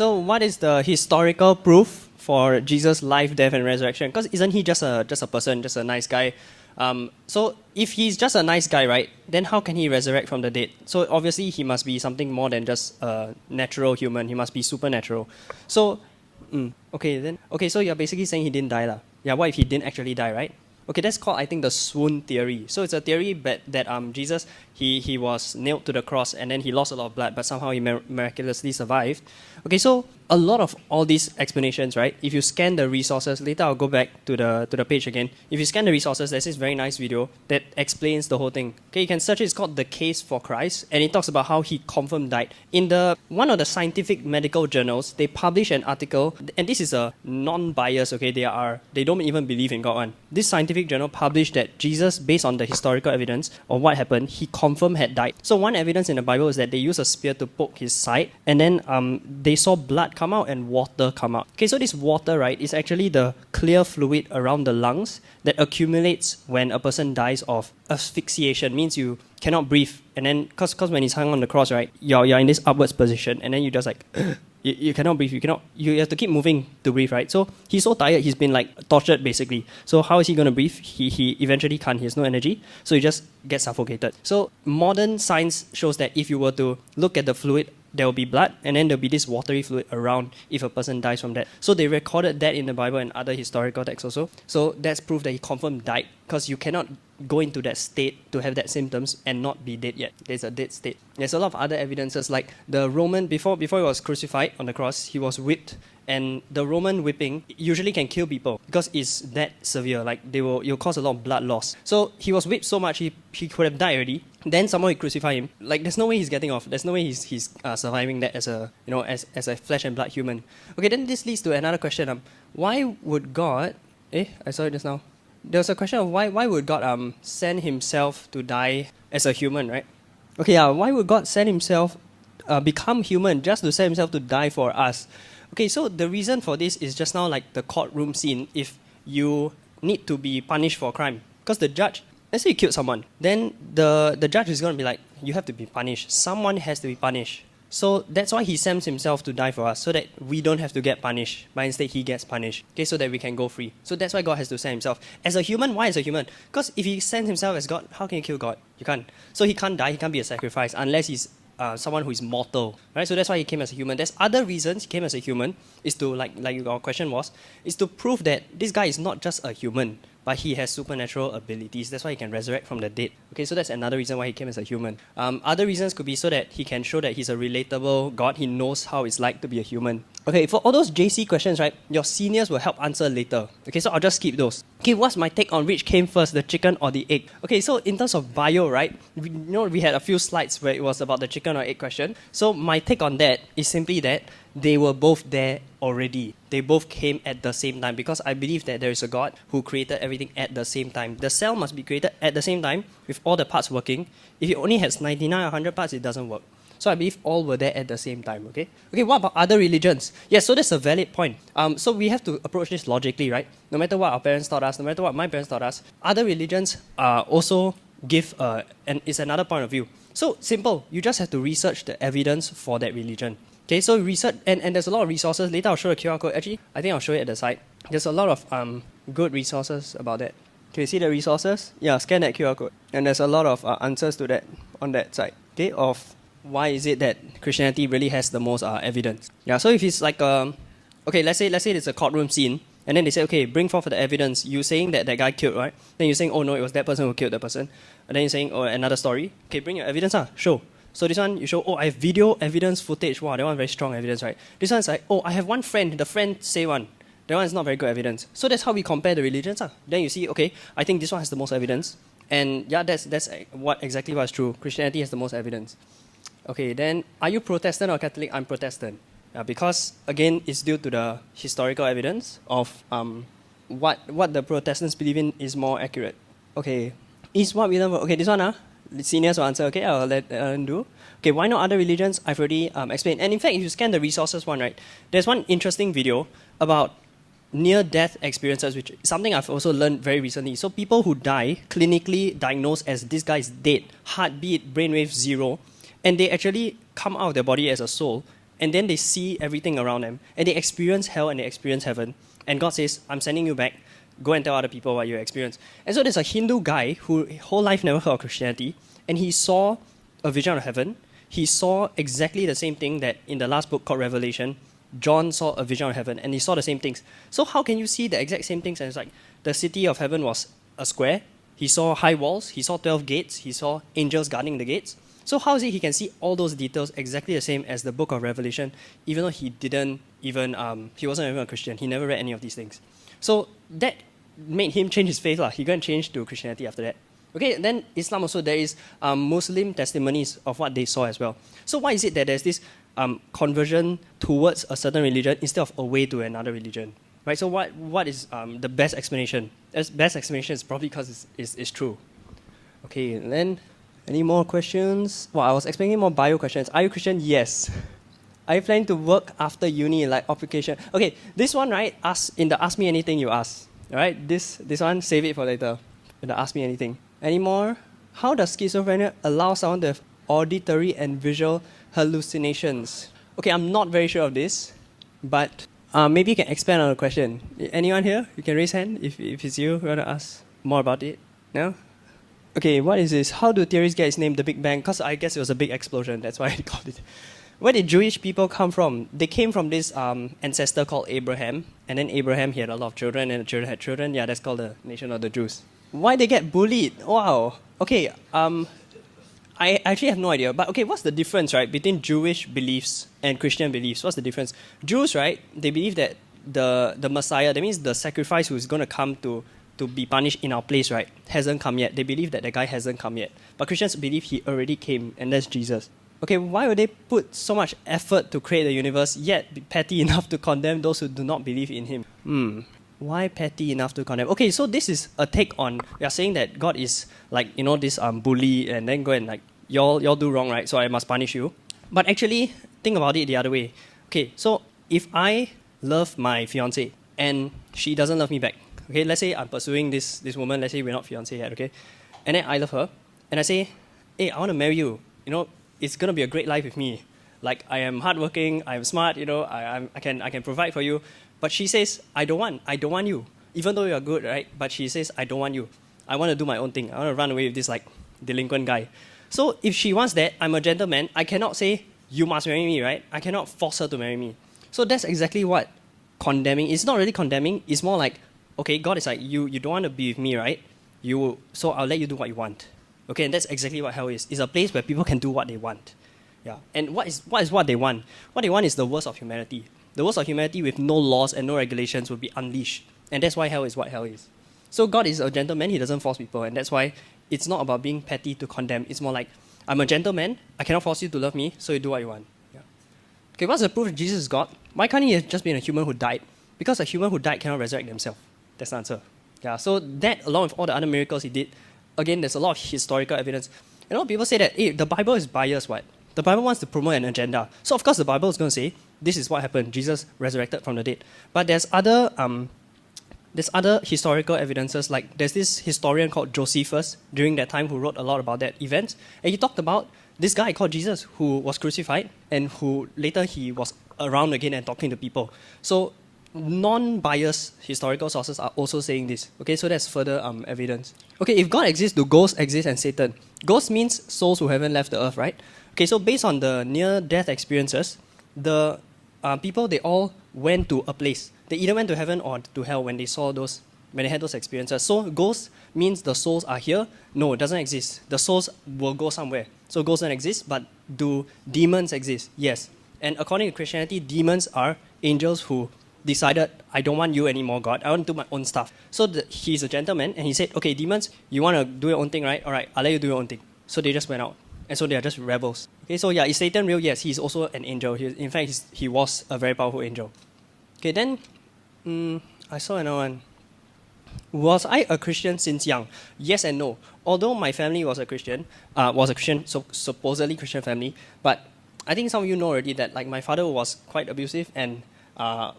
So what is the historical proof for Jesus' life, death, and resurrection? Because isn't he just a person, just a nice guy? So if he's just a nice guy, right, then how can he resurrect from the dead? So obviously he must be something more than just a natural human. He must be supernatural. So, so you're basically saying he didn't die lah. Yeah, what if he didn't actually die, right? Okay, that's called, I think, the swoon theory. So it's a theory that Jesus, he was nailed to the cross and then he lost a lot of blood, but somehow he miraculously survived. Okay, so a lot of all these explanations, right? If you scan the resources, later I'll go back to the page again. If you scan the resources, there's this very nice video that explains the whole thing. Okay, you can search it. It's called The Case for Christ, and it talks about how he confirmed died. In one of the scientific medical journals, they publish an article, and this is a non-bias. Okay, they don't even believe in God one. This scientific journal published that Jesus, based on the historical evidence of what happened, he confirmed had died. So one evidence in the Bible is that they used a spear to poke his side, and then they saw blood come out and water come out. Okay, so this water, right, is actually the clear fluid around the lungs that accumulates when a person dies of asphyxiation. Means you cannot breathe, and then because when he's hung on the cross, right, you're in this upwards position, and then you just like you cannot breathe. You have to keep moving to breathe, right? So he's so tired, he's been like tortured basically. So how is he going to breathe? He eventually can't. He has no energy, so he just gets suffocated. So modern science shows that if you were to look at the fluid, there will be blood, and then there will be this watery fluid around if a person dies from that. So they recorded that in the Bible and other historical texts also. So that's proof that he confirmed died, because you cannot go into that state to have that symptoms and not be dead yet. There's a dead state. There's a lot of other evidences, like the Roman, before he was crucified on the cross, he was whipped, and the Roman whipping usually can kill people because it's that severe. Like it'll cause a lot of blood loss. So he was whipped so much he could have died already. Then someone crucify him. Like there's no way he's getting off. There's no way he's surviving that as a flesh and blood human. Okay, then this leads to another question. Why would God? I saw it just now. There was a question of why would God send himself to die as a human, right? Okay, why would God send himself become human just to send himself to die for us? Okay, so the reason for this is just now like the courtroom scene. If you need to be punished for a crime, because the judge, let's say you killed someone, then the judge is going to be like, you have to be punished. Someone has to be punished. So that's why he sends himself to die for us, so that we don't have to get punished, but instead he gets punished, okay, so that we can go free. So that's why God has to send himself. As a human, why as a human? Because if he sends himself as God, how can you kill God? You can't. So he can't die, he can't be a sacrifice, unless he's someone who is mortal, right? So that's why he came as a human. There's other reasons he came as a human, is to, like your question was, is to prove that this guy is not just a human, but he has supernatural abilities. That's why he can resurrect from the dead. Okay, so that's another reason why he came as a human. Other reasons could be so that he can show that he's a relatable God. He knows how it's like to be a human. Okay, for all those JC questions, right, your seniors will help answer later. Okay, so I'll just skip those. Okay, what's my take on which came first, the chicken or the egg? Okay, so in terms of bio, right, we had a few slides where it was about the chicken or egg question. So my take on that is simply that they were both there already. They both came at the same time, because I believe that there is a God who created everything at the same time. The cell must be created at the same time with all the parts working. If it only has 99 or 100 parts, it doesn't work. So I believe all were there at the same time, okay? Okay, what about other religions? Yes, so that's a valid point. So we have to approach this logically, right? No matter what our parents taught us, no matter what my parents taught us, other religions also give, and it's another point of view. So simple, you just have to research the evidence for that religion. Okay, so research, and there's a lot of resources. Later I'll show a QR code. Actually, I think I'll show it at the side. There's a lot of good resources about that. Can you see the resources? Yeah, scan that QR code. And there's a lot of answers to that on that side. Okay, of why is it that Christianity really has the most evidence. Yeah, so if it's like, okay, let's say it's a courtroom scene, and then they say, okay, bring forth the evidence. You saying that guy killed, right? Then you're saying, oh no, it was that person who killed that person. And then you're saying, oh, another story. Okay, bring your evidence, show. So this one, you show, oh, I have video evidence footage. Wow, that one very strong evidence, right? This one's like, oh, I have one friend. The friend say one. That one is not very good evidence. So that's how we compare the religions. Then you see, okay, I think this one has the most evidence. And yeah, that's exactly what's true. Christianity has the most evidence. Okay, then are you Protestant or Catholic? I'm Protestant. Because, again, it's due to the historical evidence of what the Protestants believe in is more accurate. Okay, is what we learn. Okay, this one, the seniors will answer. Okay, I'll let them do. Okay, why not other religions? I've already explained. And in fact, if you scan the resources one, right, there's one interesting video about near-death experiences, which is something I've also learned very recently. So people who die, clinically diagnosed as this guy is dead, heartbeat, brainwave 0, and they actually come out of their body as a soul, and then they see everything around them, and they experience hell and they experience heaven, and God says, I'm sending you back, go and tell other people what you experience. And so there's a Hindu guy who whole life never heard of Christianity, and he saw a vision of heaven. He saw exactly the same thing that in the last book called Revelation, John saw a vision of heaven, and he saw the same things. So how can you see the exact same things? And it's like the city of heaven was a square. He saw high walls. He saw 12 gates. He saw angels guarding the gates. So how is it he can see all those details exactly the same as the book of Revelation, even though he didn't even, he wasn't even a Christian. He never read any of these things. So that made him change his faith. He got changed to Christianity after that. Okay, then Islam also, there is Muslim testimonies of what they saw as well. So why is it that there's this conversion towards a certain religion instead of away to another religion? Right, so what is the best explanation? The best explanation is probably because it's true. Okay, and then any more questions? Well, I was expecting more bio questions. Are you Christian? Yes. Are you planning to work after uni, like occupation? Okay, this one, right, in the Ask Me Anything you ask. All right, this one, save it for later. In the Ask Me Anything. Any more? How does schizophrenia allow someone to have auditory and visual hallucinations? Okay, I'm not very sure of this, but maybe you can expand on the question. Anyone here? You can raise hand if it's you who want to ask more about it. No? Okay, what is this? How do theories get its name, the Big Bang? Because I guess it was a big explosion. That's why I called it. Where did Jewish people come from? They came from this ancestor called Abraham. And then Abraham, he had a lot of children, and the children had children. Yeah, that's called the nation of the Jews. Why they get bullied? Wow. Okay, I actually have no idea. But okay, what's the difference, right, between Jewish beliefs and Christian beliefs? What's the difference? Jews, right, they believe that the Messiah, that means the sacrifice who's going to come to be punished in our place, right, hasn't come yet. They believe that the guy hasn't come yet. But Christians believe he already came, and that's Jesus. Okay, why would they put so much effort to create the universe, yet be petty enough to condemn those who do not believe in him? Why petty enough to condemn? Okay, so this is a take on, we are saying that God is like, this bully, and then go and like, y'all do wrong, right? So I must punish you. But actually, think about it the other way. Okay, so if I love my fiancée and she doesn't love me back, okay, let's say I'm pursuing this woman, let's say we're not fiancé yet, okay? And then I love her, and I say, hey, I want to marry you. It's going to be a great life with me. Like, I am hardworking, I am smart, I can provide for you. But she says, I don't want you. Even though you're good, right? But she says, I don't want you. I want to do my own thing. I want to run away with this like delinquent guy. So if she wants that, I'm a gentleman. I cannot say, you must marry me, right? I cannot force her to marry me. So that's exactly what condemning, it's not really condemning. It's more like, okay, God is like, you don't want to be with me, right? So I'll let you do what you want. Okay, and that's exactly what hell is. It's a place where people can do what they want. Yeah. And what is what they want? What they want is the worst of humanity. The worst of humanity with no laws and no regulations will be unleashed. And that's why hell is what hell is. So God is a gentleman, he doesn't force people. And that's why it's not about being petty to condemn. It's more like, I'm a gentleman, I cannot force you to love me, so you do what you want. Yeah. Okay, what's the proof Jesus is God? Why can't he have just been a human who died? Because a human who died cannot resurrect themselves. That's the answer. Yeah, so that, along with all the other miracles he did, again, there's a lot of historical evidence. And a lot of people say that, hey, the Bible is biased, what? The Bible wants to promote an agenda. So of course the Bible is going to say, this is what happened. Jesus resurrected from the dead. But there's other historical evidences, like there's this historian called Josephus during that time who wrote a lot about that event. And he talked about this guy called Jesus who was crucified and who later he was around again and talking to people. So non-biased historical sources are also saying this. Okay, so that's further evidence. Okay, if God exists, do ghosts exist and Satan? Ghosts means souls who haven't left the earth, right? Okay, so based on the near-death experiences, the people, they all went to a place. They either went to heaven or to hell when they had those experiences. So ghosts means the souls are here. No, it doesn't exist. The souls will go somewhere. So ghosts don't exist, but do demons exist? Yes. And according to Christianity, demons are angels who decided, I don't want you anymore, God. I want to do my own stuff. So he's a gentleman, and he said, okay, demons, you want to do your own thing, right? All right, I'll let you do your own thing. So they just went out. And so they are just rebels. Okay, so yeah, is Satan real? Yes, he's also an angel. In fact, he was a very powerful angel. Okay, then I saw another one. Was I a Christian since young? Yes and no. Although my family was a Christian, so supposedly Christian family, but I think some of you know already that like my father was quite abusive, and our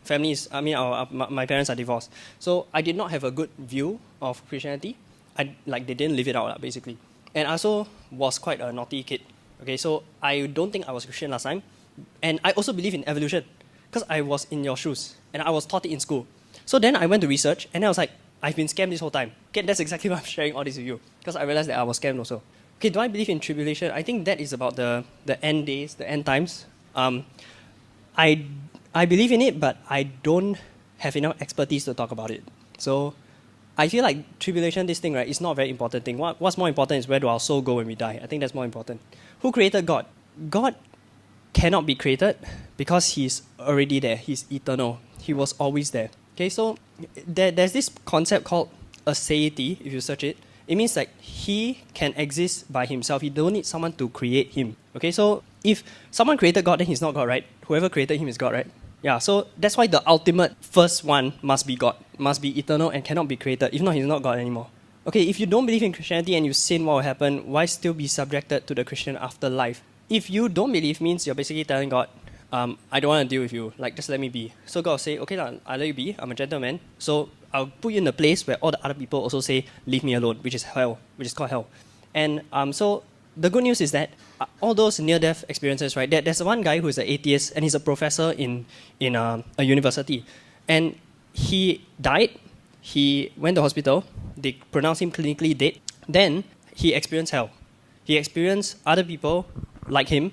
families, my parents are divorced. So I did not have a good view of Christianity. They didn't live it out, basically. And I also was quite a naughty kid. Okay, so I don't think I was Christian last time. And I also believe in evolution because I was in your shoes and I was taught it in school. So then I went to research and I was like, I've been scammed this whole time. Okay, that's exactly why I'm sharing all this with you because I realized that I was scammed also. Okay, do I believe in tribulation? I think that is about the end days, the end times. I believe in it, but I don't have enough expertise to talk about it. So I feel like tribulation, this thing, right, is not a very important thing. What's more important is where do our soul go when we die. I think that's more important. Who created God? God cannot be created because he's already there. He's eternal. He was always there. Okay, so there's this concept called aseity, if you search it. It means like he can exist by himself. He don't need someone to create him. Okay, so if someone created God, then he's not God, right? Whoever created him is God, right? Yeah, so that's why the ultimate first one must be God, must be eternal and cannot be created. If not, he's not God anymore. Okay, if you don't believe in Christianity and you sin, what will happen? Why still be subjected to the Christian afterlife? If you don't believe, means you're basically telling God, I don't want to deal with you. Like, just let me be. So God will say, okay, I'll let you be. I'm a gentleman. So I'll put you in a place where all the other people also say, leave me alone, which is hell, which is called hell. And so the good news is that all those near-death experiences, right? There's one guy who's an atheist and he's a professor in a university. And he died. He went to hospital. They pronounced him clinically dead. Then he experienced hell. He experienced other people like him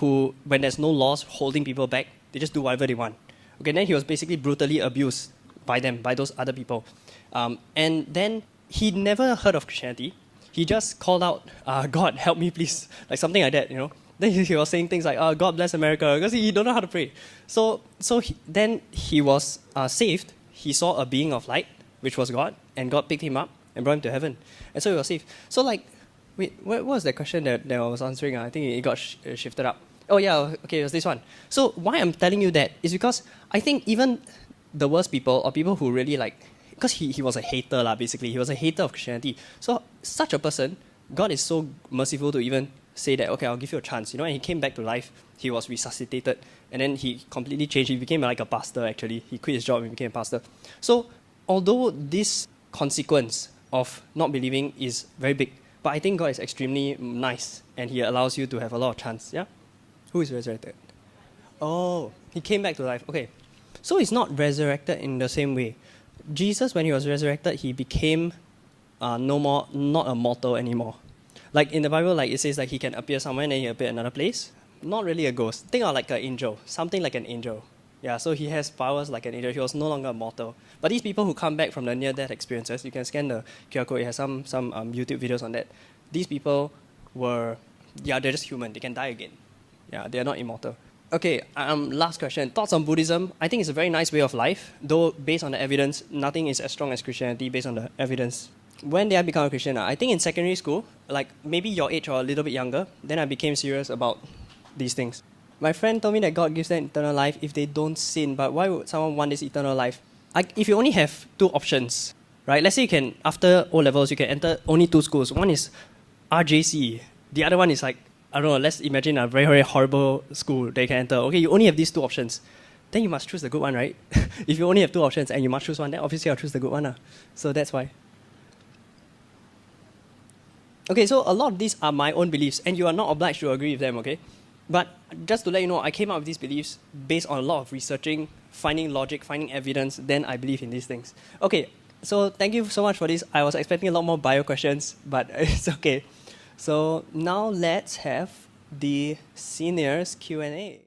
who, when there's no laws holding people back, they just do whatever they want. Okay, then he was basically brutally abused by them, by those other people. And then he never heard of Christianity. He just called out, God, help me please, like something like that, you know. Then he was saying things like, God bless America, because he don't know how to pray. Then he was saved. He saw a being of light, which was God, and God picked him up and brought him to heaven. And so he was saved. So like, wait, what was the question that I was answering? I think it got shifted up. Oh yeah, okay, it was this one. So why I'm telling you that is because I think even the worst people, or people who really like, because he was a hater basically. He was a hater of Christianity. So such a person, God is so merciful to even say that, okay, I'll give you a chance. You know, and he came back to life. He was resuscitated. And then he completely changed. He became like a pastor, actually. He quit his job and became a pastor. So although this consequence of not believing is very big, but I think God is extremely nice. And he allows you to have a lot of chance. Yeah? Who is resurrected? Oh, he came back to life. Okay. So he's not resurrected in the same way. Jesus, when he was resurrected, he became not a mortal anymore. Like in the Bible, like it says like he can appear somewhere and then he appear another place. Not really a ghost. Think of like an angel, something like an angel. Yeah, so he has powers like an angel. He was no longer mortal. But these people who come back from the near-death experiences, you can scan the QR code. It has some YouTube videos on that. These people they're just human. They can die again. Yeah, they are not immortal. Okay, last question. Thoughts on Buddhism? I think it's a very nice way of life, though based on the evidence, nothing is as strong as Christianity based on the evidence. When did I become a Christian? I think in secondary school, like maybe your age or a little bit younger, then I became serious about these things. My friend told me that God gives them eternal life if they don't sin, but why would someone want this eternal life? If you only have two options, right? Let's say you can, after O-levels, you can enter only two schools. One is RJC. The other one is like, I don't know, let's imagine a very, very horrible school that you can enter. Okay, you only have these two options. Then you must choose the good one, right? If you only have two options and you must choose one, then obviously I'll choose the good one. So that's why. Okay, so a lot of these are my own beliefs and you are not obliged to agree with them, okay? But just to let you know, I came up with these beliefs based on a lot of researching, finding logic, finding evidence, then I believe in these things. Okay, so thank you so much for this. I was expecting a lot more bio questions, but it's okay. So now let's have the seniors Q&A.